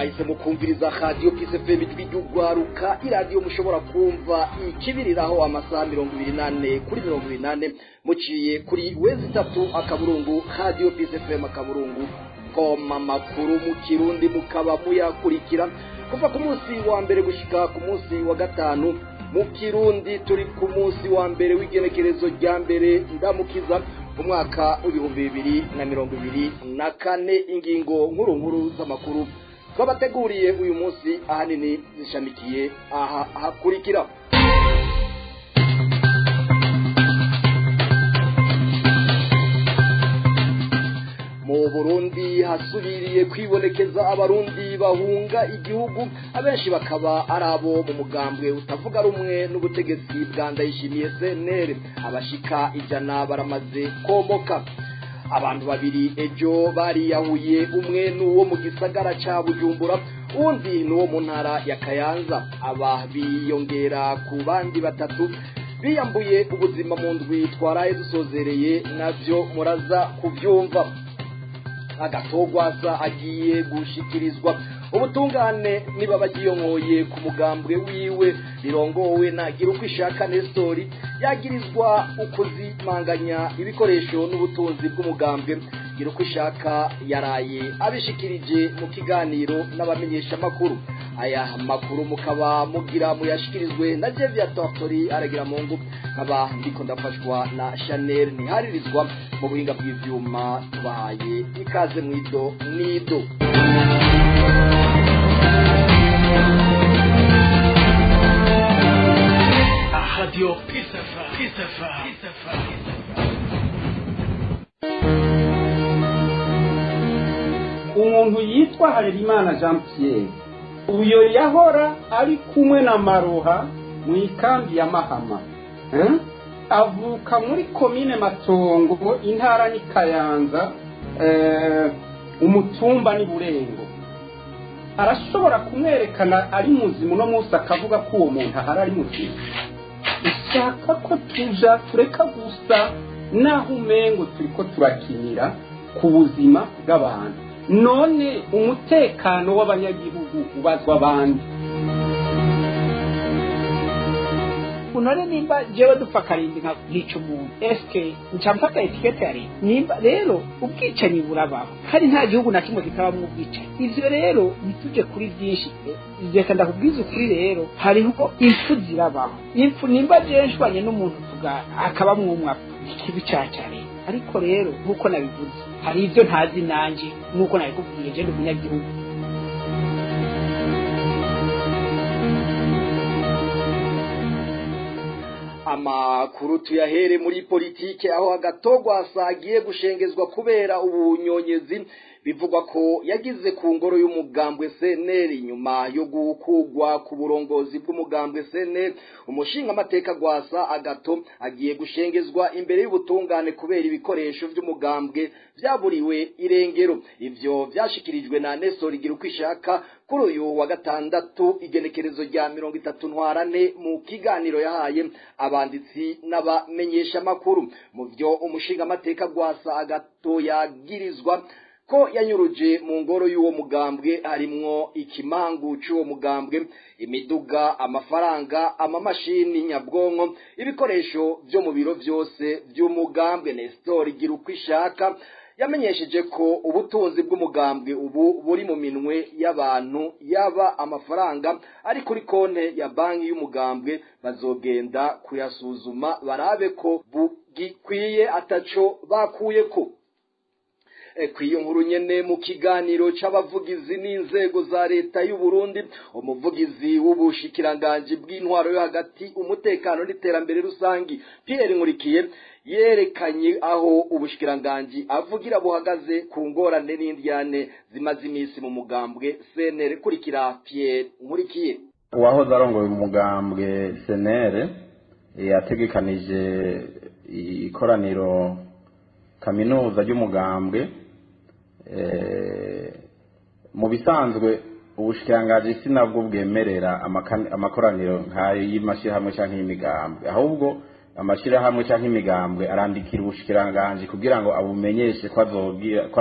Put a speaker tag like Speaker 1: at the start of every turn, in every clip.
Speaker 1: mwahisemo kumviriza radio Peace FM tw'igwaruka iradio mushobora kumva ikibiriraho amasaha 28 kuri 28 muciye kuri wezi 3 akaburungu radio Peace FM akaburungu koma makuru mu Kirundi mukaba muyakurikira kuva ku munsi wa mbere gushika ku munsi wa gatanu. Mu Kirundi turi ku munsi wa mbere w'igenekerezo rya mbere ndamukiza umwaka w'ibihumbi 2024. Ingingo nkuru z'amakuru twabateguriye uyu munsi ahanini zishamikiye aha hakurikira. Mu Burundi hasubiriye kwibonekeza abarundi bahunga igihugu, abenshi bakaba arabo mu mugambwe utavuga rumwe n'ubutegetsi bwa Ndayishimiye CNL. Abashika 100 baramaze komoka. Abantu babiri ejo bariyahuye, umwe n'uwo mu gisagara ca Bujumbura, undi n'uwo mu ntara ya Kayanza. Aba biyongera ku bandi batatu biyambuye ubuzima mu ndwi twaraye dusozereye, navyo muraza kuvyumva. Agatogwaza agiye gushikirizwa ubutungane niba bagiyongoye ku mugambwe wiwe birongowe na Girukwishaka Nestori, yagirizwa ukuzimanganya ibikoresho n'ubutunzi bw'umugambwe. Girukwishaka yaraye abishikirije mu kiganiro n'abamenyesha makuru. Aya makuru mukaba mugira muyashikirizwe na Jevia Tortori aragira Mungu, nkaba ndiko ndafashwa na Chanel Ntiharirizwa mu buhinga bw'ivyuma. Tubahaye ikaze mwido nido.
Speaker 2: Radio Peace FM.
Speaker 3: Umuntu yitwa Harerimana Jean Pierre, uyo yahora ari kumwe na Maroha mu ikambi ya Mahama. Avuka muri komine Matongo, intara ni Kayanza, umutumba ni Burengo. Arashobora kumwerekana ari muzimu no musa akavuga ko uwo muntu ahari muzimu. Ushaka ko tuja tureka gusa naho umengo turiko turakinira ku buzima bw'abantu, none umutekano w'abanyagihugu ubazwa abandi.
Speaker 4: Unore nimba jewe dupfa karindi nka hica umuntu eske ncamfata etikete yari nimba rero ubwicanyi burabaho, hari nta gihugu na kimwe kitabamwe ubwicanyi. Ivyo rero nituje kuri byinshi, reka ndakubwiza ukuri rero hariho impfu zirabaho. Impfu nimba je nshwanye n'umuntu tuga akabamwe umwe ikibi cyacare, ariko rero nkuko nabivuze hari ivyo ntazi nanje nkuko nabikubwiye je n'umunyagihugu.
Speaker 1: Amakuru tuyahere muri politike, aho Agatogwasa agiye gushengezwa kubera ubunyonyezi. Bivugwa ko yagize ku ngoro y'umugambwe CNL nyuma yo gukugwa ku burongozi bw'umugambwe CNL. Umushinga amateka Gwasa Agato agiye gushengezwa imbere y'ubutungane kubera ibikoresho by'umugambwe byaburiwe irengero. Ivyo vyashikirijwe na Nestori Girukwishaka kuri uyu wa gatandatu igenekerezo rya 30 Ntwarante mu kiganiro yahaye abanditsi n'abamenyesha makuru. Mu byo umushinga amateka Gwasa Agato yagirizwa ko yanyuruje mu ngoro y'uwo mugambwe harimwo ikimangu c'uwo mugambwe, imiduga, amafaranga, amamashini nyabwonko, ibikoresho byo mu biro byose by'umugambwe. Nestori Girukwishaka yamenyesheje ko ubutunzi bw'umugambwe ubu buri mu minwe y'abantu, yaba amafaranga ari kuri konte ya banki y'umugambwe bazogenda kuyasuzuma barabe ko bugikwiye ataco bakuyeko. Kwiyo nkuru nyene mu kiganiro c'abavugizi n'inzego za leta y'u Burundi, umuvugizi w'ubushikiranganje bw'intwaro yo hagati, umutekano n'iterambere rusangi Pierre Nkurikiye yerekanye aho ubushikiranganje avugira buhagaze ku ngorane n'indyane zimaze imisi mu mugambwe CNL. Kurikira Pierre Nkurikiye.
Speaker 5: Uwahoze arongoye umugambwe CNL yategekanije ikoraniro kaminuza ry'umugambwe. Mu bisanzwe ubushikiranganje sinabwo bwemerera amakoraniro nk'ayo y'amashirahamwe canke y'imigambwe, ahubwo amashirahamwe canke imigambwe arandikira ubushikiranganje kugira ngo abumenyeshe ko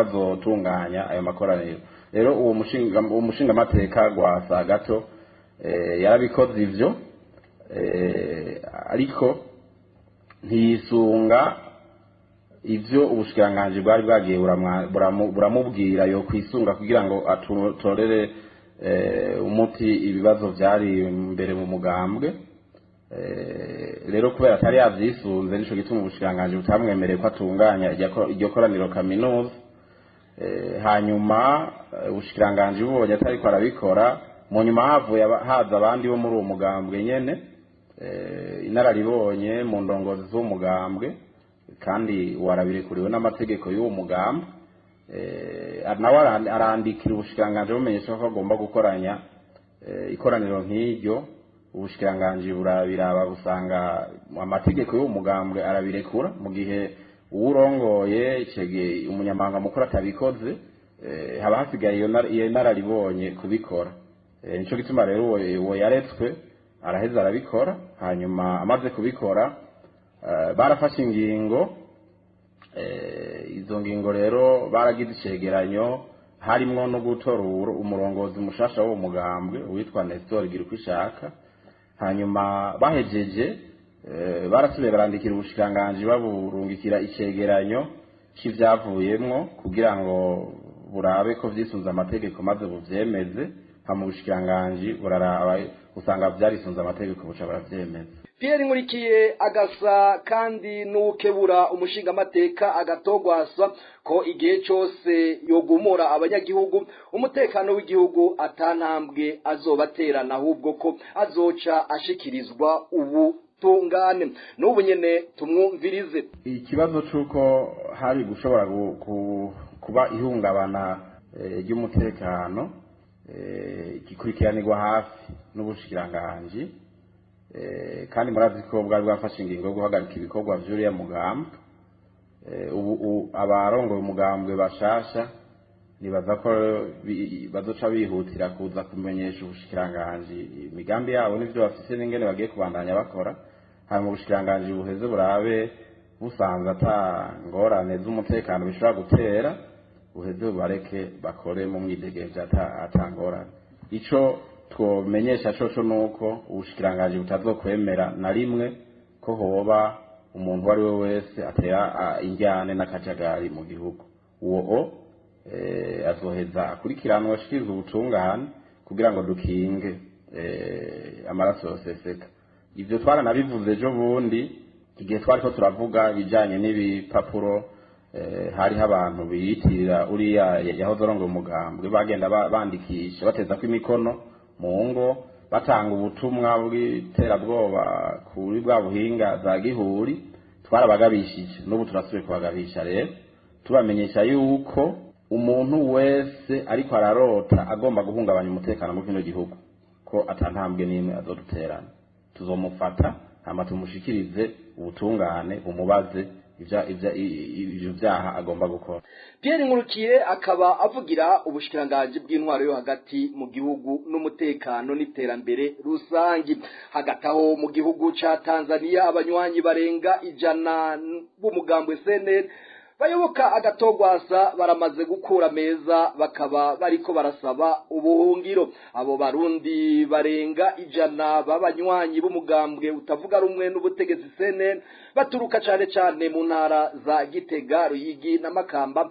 Speaker 5: azotunganya ayo makoraniro. rero uwo mushinga amateka Gwasa Gato yarabikoze ivyo ariko ntiyisunga ivyo ubushikiranganji bwari bwagiye buramubwira yo kwisunga kugira ngo atorere umuti ibibazo vyari mbere mu mugambwe. Rero kubera atari yavyisunze nico gituma ubushikiranganji butamwemereye ko atunganya iryo koraniro kaminuza. Hanyuma ubushikiranganji bubonye atari ko arabikora, mu nyuma havuye haza abandi bo muri uwo mugambwe nyene inararibonye mu ndongozi z'umugambwe kandi warabirekuriwe n'amategeko y'uwo mugambwe. Nawe arandikira ubushikiranganji bumenyesha ko agomba gukoranya ikoraniro nk'iryo. Ubushikiranganji burabiraba busanga amategeko y'uwo mugambwe arabirekura, mu gihe uwurongoye icege umunyamabanga mukuru atabikoze haba hasigaye iyo nararibonye kubikora. Nico gituma rero uwo yaretswe araheza arabikora. Hanyuma amaze kubikora barafashe ingingo, izo ngingo rero baragize icegeranyo harimwo no gutora umurongozi mushasha w'uwo mugambwe witwa Nestor Girukwishaka. Hanyuma bahejeje barasubiye barandikira ubushikiranganji baburungikira icegeranyo c'ivyavuyemwo kugira ngo burabe ko vyisunze amategeko maze buvyemeze. Hama ubushikiranganji buraraba usanga vyarisunze amategeko buca baravyemeza.
Speaker 1: Pierre Nkurikiye agasa kandi n'ukebura umushinga amateka agatogwasa ko igihe cyose yogumura abanyagihugu umutekano w'igihugu atantambwe azobaterana, ahubwo ko azoca ashikirizwa ubutungane. N'ubu nyene tumwumvirize.
Speaker 5: Ikibazo c'uko hari gushobora kuba ihungabana ry'umutekano gikurikiranirwa hafi n'ubushikiranganji, kandi murazi ko bwari bwafashe ingingo yo guhagarika ibikorwa vy'uriya mugambwe. Ubu abarongoye umugambwe bashasha nibaza ko bazoca bihutira kuza kumenyesha ubushikiranganji imigambi yabo n'ivyo bafise n'ingene bagiye kubandanya bakora. Hanyuma ubushikiranganji buheze burabe busanze ata ngorane z'umutekano bishobora gutera, buheze bubareke bakore mu mwidegemvya ata ngorane. Ico twomenyesha coco nuko ubushikiranganji butazokwemera na rimwe ko hoba umuntu wari we wese atera injyane n'akajagari mu gihugu. Uwo azoheza akurikiranwa ashikirizwa ubutungane kugira ngo dukinge amaraso yoseseka. Ivyo twaranabivuze ejo bundi igihe twariko turavuga ibijanye n'ibipapuro hariho abantu biyitirira uriya yahoze arongoye umugambwe bagenda bandikisha bateza ko imikono mu ngo batanga ubutumwa bw'iterabwoba kuri bwa buhinga za gihuri. Twarabagabishije n'ubu turasubiye kubagabisha rero tubamenyesha yuko umuntu wese ariko ararota agomba guhungabanya umutekano mu kino gihugu ko atantambwe n'imwe azoduterana, tuzomufata hama tumushikirize ubutungane bumubaze ivyo vyaha agomba gukora.
Speaker 1: Pierre Nkurikiye akaba avugira ubushikiranganji bw'intwaro yo hagati mu gihugu n'umutekano n'iterambere rusangi. Hagati aho mu gihugu ca Tanzania abanywanyi barenga 100 b'umugambwe CNL bayoboka agatogwasa baramaze gukura meza, bakaba bariko barasaba ubuhungiro. Abo barundi barenga 100 b'abanywanyi b'umugambwe utavuga rumwe n'ubutegetsi CNL baturuka cane mu ntara za Gitega, Ruyigi na Makamba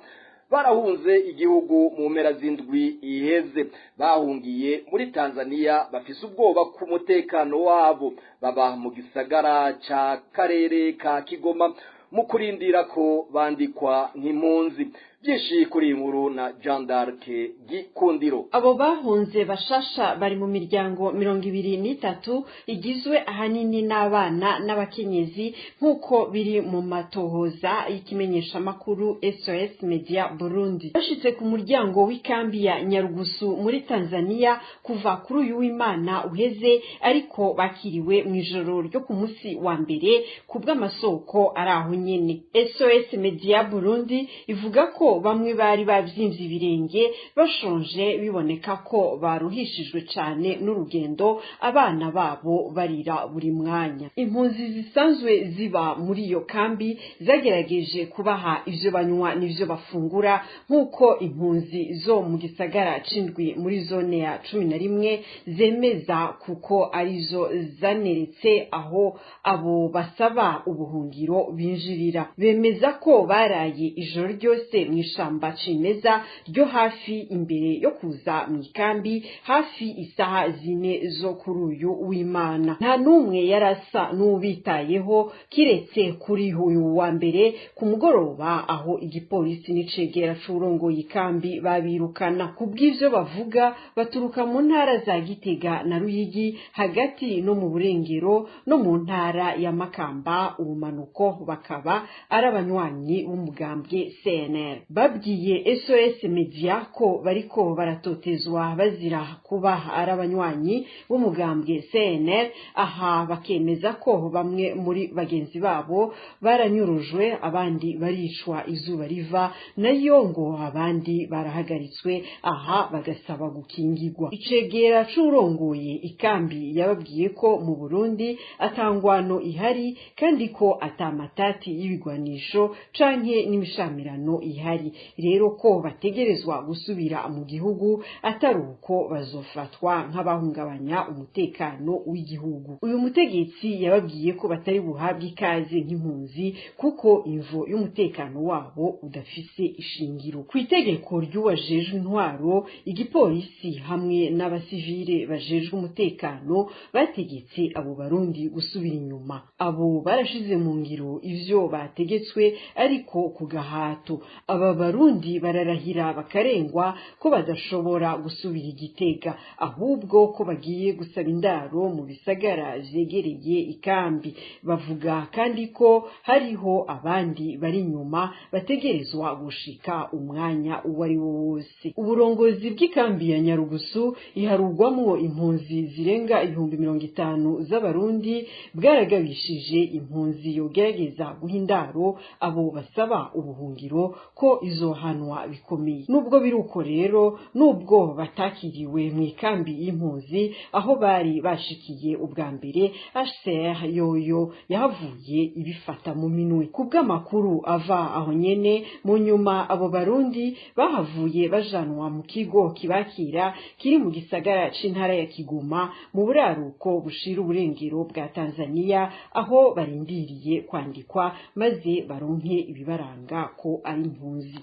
Speaker 1: barahunze igihugu mu mpera z'indwi iheze. Bahungiye muri Tanzania bafise ubwoba ku mutekano wabo, baba mu gisagara ca karere ka Kigoma mu kurindira ko bandikwa nk'impunzi. Byinshi kuri inkuru na Jean d'Arc Gikundiro.
Speaker 6: Abo bahunze bashasha bari mu miryango 23 igizwe ahanini n'abana n'abakenyezi nk'uko biri mu matohoza y'ikimenyesha makuru SOS Media Burundi. Bashitse ku muryango w'ikambi ya Nyarugusu muri Tanzania kuva kuri uyu w'Imana uheze, ariko bakiriwe mu ijoro ryo ku munsi wa mbere kubw'amasoko ari aho nyene. SOS Media Burundi ivuga ko ko bamwe bari bavyimvye ibirenge bashonje biboneka ko baruhishijwe cane n'urugendo abana babo barira buri mwanya. Impunzi zisanzwe ziba muri iyo kambi zagerageje kubaha ivyo banywa n'ivyo bafungura nk'uko impunzi zo mu gisagara c'indwi muri zone ya 11 zemeza, kuko arizo zaneretse aho abo basaba ubuhungiro binjirira. Bemeza ko baraye ijoro ryose mw'ishamba cimeza ryo hafi imbere yo kuza mw'ikambi hafi isaha 4 zo kuri uyu w'Imana. Nta numwe yarasa n'ubitayeho kiretse kuri uyu wa mbere ku mugoroba aho igipolisi n'icegera c'urongoye ikambi babirukana. Kubw'ivyo bavuga baturuka mu ntara za Gitega na Ruyigi hagati no mu burengero no mu ntara ya Makamba ubumanuko, bakaba ari abanywanyi b'umugambwe CNL. Babwiye SOS Media ko bariko baratotezwa bazira kuba ari abanywanyi b'umugambwe CNL. Aha bakemeza ko bamwe muri bagenzi babo baranyurujwe, abandi baricwa izuba riva, nayo ngo abandi barahagaritswe. Aha bagasaba gukingirwa. Icegera c'urongoye ikambi yababwiye ko mu Burundi atangwano ihari kandi ko atamatati y'ibigwanisho canke n'imishamirano ihari, rero ko bategerezwa gusubira mu gihugu atari uko bazofatwa nk'abahungabanya umutekano w'igihugu. Uyu mutegetsi yababwiye ko batari buhabwe ikaze nk'impunzi kuko imvo y'umutekano wabo udafise ishingiro. Ku itegeko ry'uwajejwe intwaro, igipolisi hamwe n'abasivile bajejwe umutekano bategetse abo barundi gusubira inyuma. Abo barashize mu ngiro ivyo bategetswe ariko ku gahato. Aba barundi bararahira bakarengwa ko badashobora gusubira Igitega, ahubwo ko bagiye gusaba indaro mu bisagara vyegereye ikambi. Bavuga kandi ko hariho abandi bari inyuma bategerezwa gushika umwanya uwo ari wo wose. Uburongozi bw'ikambi ya Nyarugusu iharugwamwo impunzi zirenga 50,000 z'abarundi bwaragabishije impunzi yogerageza guha indaro abo basaba ubuhungiro ko izohanwa bikomeye. Nubwo biruko rero, nubwo batakiriwe mu ikambi y'impunzi aho bari bashikiye ubwa mbere, HCR yoyo yahavuye ibifata mu minwe. Kubw'amakuru ava aho nyene, mu nyuma abo barundi bahavuye bajanwa mu kigo kibakira kiri mu gisagara c'intara ya Kigoma mu buraruko bushira uburengero bwa Tanzania, aho barindiriye kwandikwa maze baronke ibibaranga ko ari impunzi.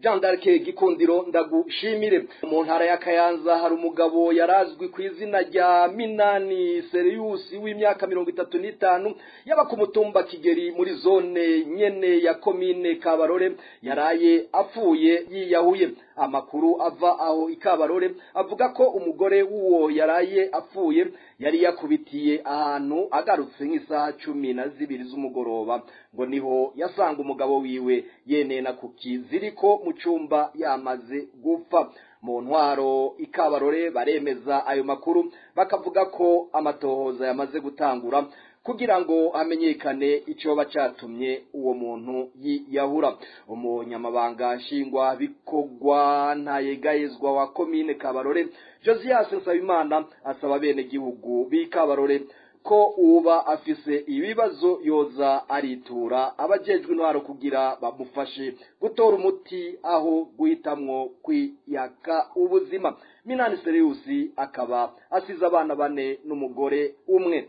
Speaker 1: Jean d'Arc Gikundiro ndagushimire. Mu ntara ya Kayanza hari umugabo yarazwi ku izina rya Minani Serius w'imyaka 35 yaba ku mutumba Kigeri muri zone nyene ya komine Kabarore, yaraye apfuye yiyahuye. Amakuru ava aho ikabarore avuga ko umugore w'uwo yaraye apfuye yari yakubitiye ahantu agarutse nk'isaha 12 z'umugoroba, ngo niho yasanga umugabo wiwe yenena ku kiziriko mu cumba yamaze gupfa. Mu ntwaro ikabarore baremeza ayo makuru, bakavuga ko amatohoza yamaze gutangura kugira ngo hamenyekane icyo bacatumye uwo muntu yiyahura. Umunyamabanga nshingwa bikogwa ntayegayezwa wa komine Kabarore Josias Nsabimana asaba bene gihugu b'Ikabarore ko uba afise ibibazo yoza aritura abajejwe intwaro kugira bamufashe gutora umuti aho guhitamwo kwiyaka ubuzima. Minani Serius akaba asize abana 4 n'umugore umwe.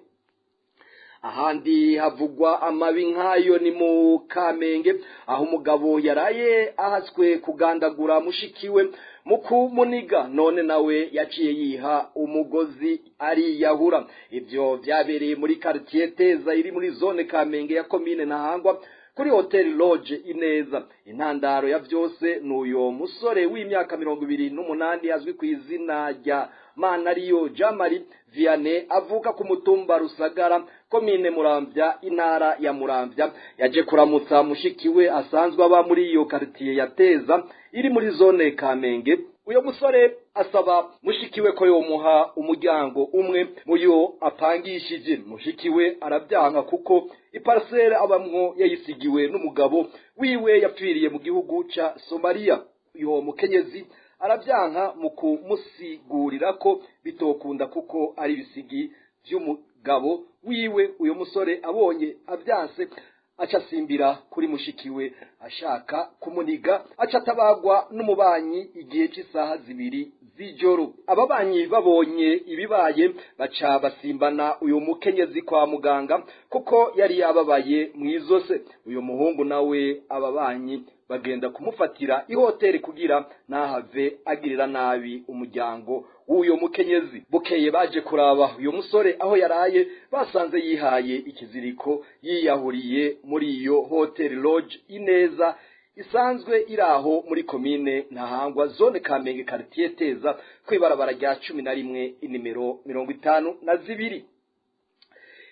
Speaker 1: Ahandi havugwa amabi nkayo ni mu Kamenge, aho umugabo yaraye ahaswe kugandagura mushikiwe mu kumuniga, none nawe yaciye yiha umugozi ari yahura. Ivyo vyabereye muri quartier Teza iri muri zone Kamenge ya komine Ntahangwa kuri Hotel Lodge Ineza. Intandaro ya vyose n'uyo musore w'imyaka 28 azwi ku izina rya Manariyo Jamari Vianney avuka ku mutumba Rusagara komine Muramvya intara ya Muramvya, yaje kuramutsa mushikiwe asanzwe aba muri iyo quartier ya Teza iri muri zone Kamenge uyo musore asaba mushikiwe ko yomuha umuryango umwe muyo apangishije. Mushikiwe arabyanka kuko iparcelle abamwo yayisigiwe n'umugabo wiwe yapfiriye mu gihugu ca Somalia. Uyo mukenyezi arabyanka mu kumusigurira ko bitokunda kuko ari bisigi vy'umugabo wiwe. Uyo musore abonye abyanse aca asimbira kuri mushikiwe ashaka kumuniga, aca atabagwa n'umubanyi igihe cy'isaha 2 z'ijoro. Ababanyi babonye ibibaye baca basimbana uyu mukenyezi kwa muganga kuko yari yababaye mwizose. Uyu muhungu nawe ababanyi bagenda kumufatira ihoteli kugira nahave agirira nabi umuryango w'uyo mukenyezi. Bukeye baje kuraba uyo musore aho yaraye, basanze yihaye ikiziriko yiyahuriye muri iyo hotel lodge Ineza isanzwe iraho muri komine Ntahangwa zone Kamenge quartier Teza kwibarabara rya 11 inimero 52.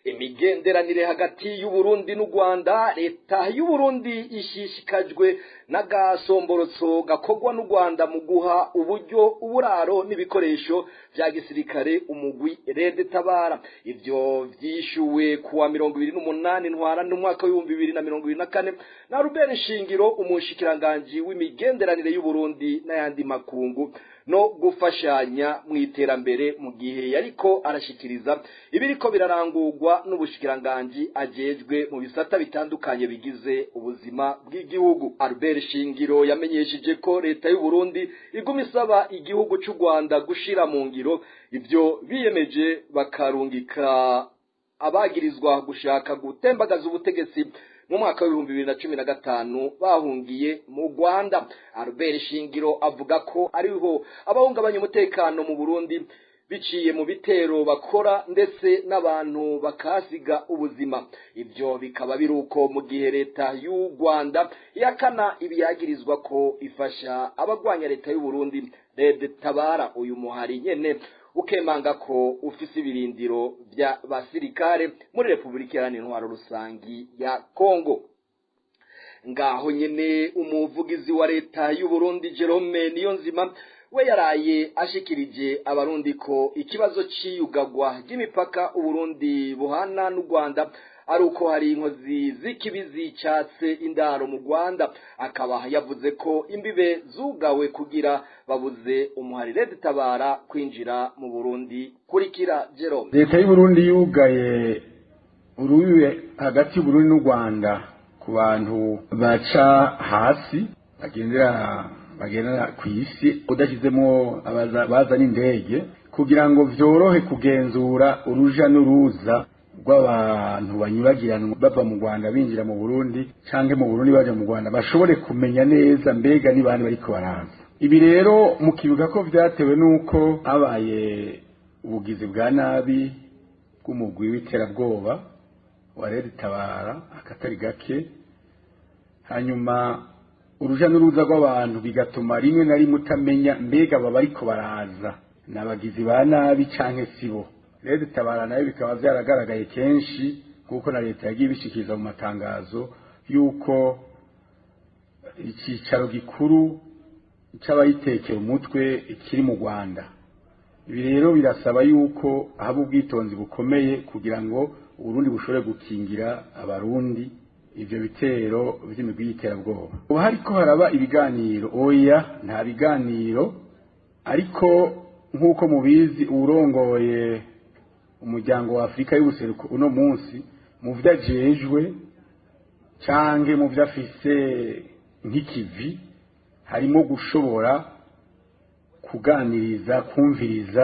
Speaker 1: Imigenderanire hagati y'u Burundi n'u Rwanda. Leta y'u Burundi ishishikajwe n'agasomborotso gakogwa n'u Rwanda mu guha uburyo uburaro n'ibikoresho vya gisirikare umugwi Red Tabara. Ivyo vyishuwe kuwa 28 ntwara n'umwaka wa 2024 na Ruben Shingiro, umushikiranganje w'imigenderanire y'u Burundi n'ayandi makungu no gufashanya mu iterambere, mu gihe yariko arashikiriza ibiriko birarangurwa n'ubushikiranganje ajejwe mu bisata bitandukanye bigize ubuzima bw'igihugu. Albert Shingiro yamenyesheje ko leta y'u Burundi iguma isaba igihugu cy'u Rwanda gushira mu ngiro ivyo biyemeje, bakarungika abagirizwa gushaka gutembagaza ubutegetsi mu mwaka wa 2015 bahungiye mu Rwanda. Albert Shingiro avuga ko ariho abahungabanya umutekano mu Burundi biciye mu bitero bakora ndetse n'abantu bakasiga ubuzima. Ivyo bikaba biruko mu gihe leta y'u Rwanda yakana ibiyagirizwa ko ifasha abagwanya leta y'u Burundi Red Tabara. Uyu muhari nyene ukemanga ko ufise ibirindiro bya basirikare muri Republika Iharanira Intwaro Rusangi ya Kongo. Ngaho nyene umuvugizi wa leta y'u Burundi Jerome Niyonzima we yaraye ashikirije abarundi ko ikibazo ciyugagwa ry'imipaka u Burundi buhana n'u Rwanda ari uko hari inkozi z'ikibizi catse indaro mu Rwanda. Akaba yavuze ko imbibe zugawe kugira babuze umuhari Red Tabara kwinjira mu Burundi. Kurikira Jerome.
Speaker 5: Leta y'u Burundi yugaye urubibe hagati y'u Burundi n'u Rwanda ku bantu baca hasi bagendera ku isi udashizemo bazana indege kugira ngo vyorohe kugenzura uruja n'uruza rw'abantu banyuragirana bava mu Rwanda binjira mu Burundi canke mu Burundi baje mu Rwanda, bashobore kumenya neza mbega ni bandi bariko baraza. Ibi rero mu kibuga ko vyatewe nuko habaye ubugizi bwa nabi bw'umugwi w'iterabwoba wa Red Tabara akatari gake, hanyuma uruja n'uruza rw'abantu bigatuma rimwe na rimwe utamenya mbega baba bariko baraza n'abagizi ba nabi canke sibo. Red Tabara nayo bikaba vyaragaragaye kenshi kuko na leta yagiye bishikiriza mu matangazo yuko icicaro gikuru c'abayitekera umutwe kiri mu Rwanda. Ibi rero birasaba yuko haba ubwitonzi bukomeye kugira ngo Uburundi bushobore gukingira abarundi ivyo bitero vy'imigwi y'iterabwoba. Ubu hariko haraba ibiganiro, oya nta biganiro, ariko nk'uko mubizi urongoye umuryango wa Afrika y'ubuseruko uno munsi mu vyajejwe canke mu vyafise nk'ikivi harimo gushobora kuganiriza kumviriza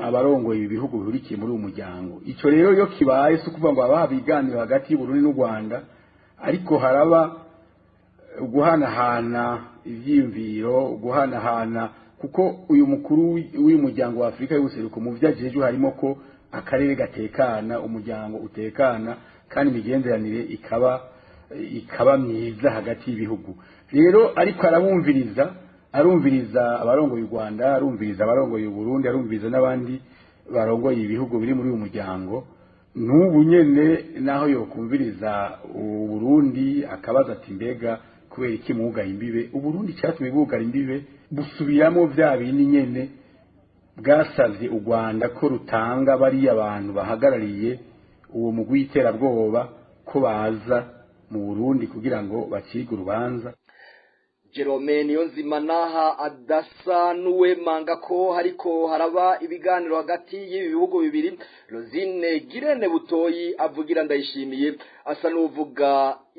Speaker 5: abarongoye ibihugu bihurikiye muri uwo muryango. Ico rero yo kibaye se kuvuga ngo abaha biganiro hagati y'u Burundi n'u Rwanda, ariko haraba guhanahana ivyiyumviro, guhanahana kuko uyu mukuru w'uyu muryango wa Afrika y'ubuseruko mu vyajejwe harimo ko akarere gatekana, umuryango utekana, kandi imigenderanire ikaba myiza hagati y'ibihugu. Rero ariko arumviriza abarongoye u Rwanda, arumviriza abarongoye u Burundi, arumviriza n'abandi barongoye ibihugu biri muri uyu muryango. N'ubu nyene naho yokumviriza u Burundi akabaza ati mbega kubera iki mwugaye imbibe uburundi cyatumye bwugara imbibe busubiramo vya bindi nyene bwasavye u Rwanda ko rutanga bari abantu bahagarariye uwo mugwi w'iterabwoba ko baza mu Burundi kugira ngo bacige urubanza.
Speaker 1: Jerome Niyonzima naha adasa n'uwemanga ko hariko haraba ibiganiro hagati y'ibi bihugu bibiri. Rosine Girene Butoyi avugira Ndayishimiye asa n'uvuga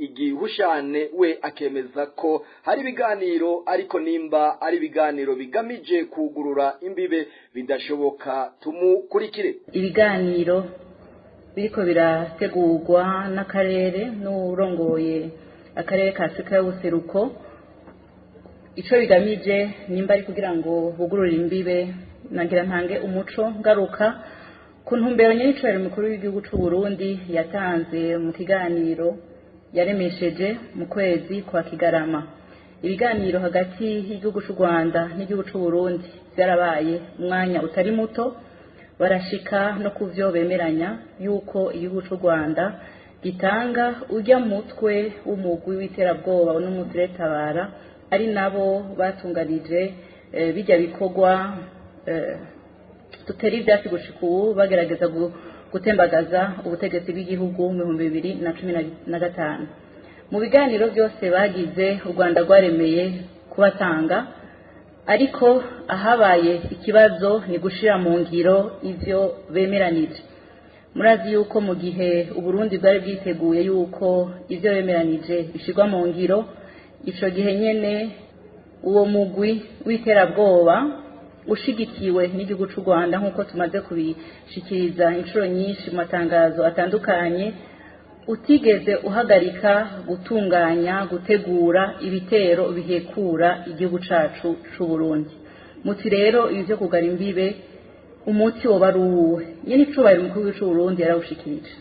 Speaker 1: igihushane we akemeza ko hari ibiganiro ariko nimba ari ibiganiro bigamije kugurura imbibe bidashoboka. Tumukurikire.
Speaker 7: Ibiganiro biriko birategurwa n'akarere n'urongoye akarere ka Afrika y'ubuseruko ico bigamije nimba ari kugira ngo bugurure imbibe nagira ntange umuco ngaruka ku ntumbero nyiricare mukuru w'igihugu c'u Burundi yatanze mu kiganiro yaremesheje mu kwezi kwa Kigarama. Ibiganiro hagati y'igihugu c'u Rwanda n'igihugu c'u Burundi byarabaye umwanya utari muto barashika no kuvyo bemeranya yuko igihugu c'u Rwanda gitanga ujya mutwe w'umugwi w'iterabwoba n'umuteretabara ari nabo batunganije bijya bikorwa tuteri ivyatsi gushika ubu bagerageza gutembagaza ubutegetsi bw'igihugu mu 2015. Mu biganiro byose bagize u Rwanda rwaremeye kubatanga ariko ahabaye ikibazo ni gushira mu ngiro ivyo bemeranije. Murazi yuko mu gihe u Burundi bwari bwiteguye yuko ivyo bemeranije bishirwa mu ngiro ico gihe nyene uwo mugwi w'iterabwoba ushigikiwe n'igihugu c'u Rwanda nk'uko tumaze kubishikiriza inshuro nyinshi mu matangazo atandukanye utigeze uhagarika gutunganya gutegura ibitero bihekura igihugu cacu c'u Burundi. Muti rero ivyo kugara imbibe umuti wo baruwe nyene icubahiro umukuru w'u Burundi yarawushikirije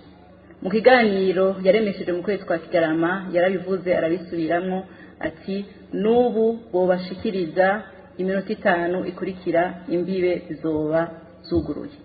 Speaker 7: mu kiganiro yaremesheje mu kwezi kwa Kigarama yarabivuze arabisubiramwo ati nubu bobashikiriza iminota 5 ikurikira imbibe zizoba zuguruye.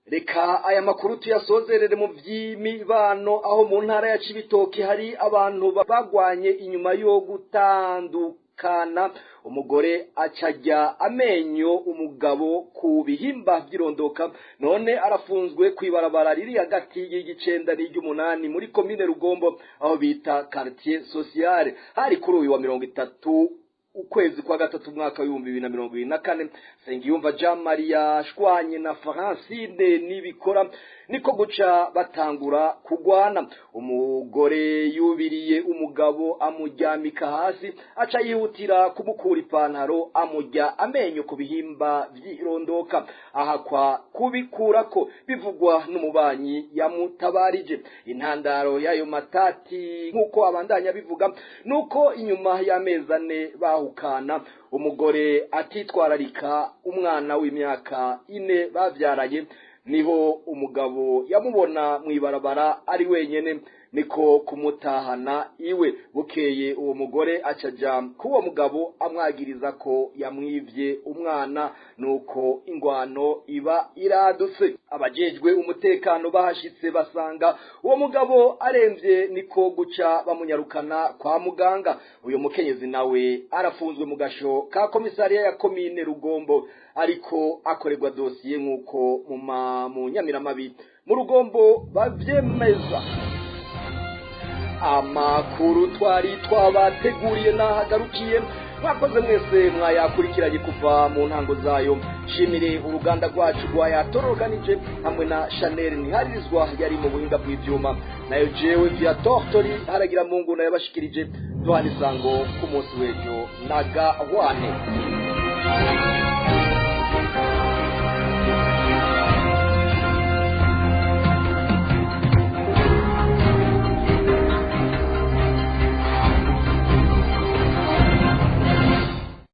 Speaker 1: Reka aya makuru tuyasozerere mu vy'imibano aho mu ntara ya Cibitoke hari abantu bagwanye inyuma yo gutandukana. Umugore acajya amenyo umugabo ku bihimba by'irondoka none arafunzwe kwibarabara riri hagati y'igicenda n'iry'umunani muri commune Rugombo aho bita quartier sociale hari kuri uyu wa 30 ukwezi kwa gatatu mwaka wa 2024. Sengiyumva Jean Maria shwanye na Francine nibikora niko guca batangura kugwana. Umugore yubiriye umugabo amuryamika hasi aca yihutira kumukura ipantaro amujya amenyo ku bihimba by'irondoka aha kwa kubikurako bivugwa n'umubanyi yamutabarije. Intandaro yayo matati nkuko abandanya bivuga nuko inyuma y'amezane bahukana umugore atitwararika umwana w'imyaka 4 bavyaraye niho umugabo yamubona mwibarabara ari wenyene niko kumutahana iwe. Bukeye uwo mugore acaja kuwo mugabo amwagiriza ko yamwivye umwana nuko ingwano iba iradutse. Abajejwe umutekano bahashitse basanga uwo mugabo aremvye niko guca bamunyarukana kwa muganga. Uyo mukenyezi nawe arafunzwe mu gasho ka komisariya ya komine Rugombo ariko akorerwa dosiye nkuko mu Nyamiramabi mu Rugombo bavyemeza. Amakuru twari twabateguriye nahagarukiye mwakoze mwese mwayakurikiranye kuva mu ntango zayo. Shimire uruganda rwacu rwayatoroganije hamwe na Chanel Niharirizwa yari mu buhinga bw'ivyuma nayo jewe vya Tortori haragira Mungu nayo bashikirije duhana isango ku munsi w'ejo naga hwane.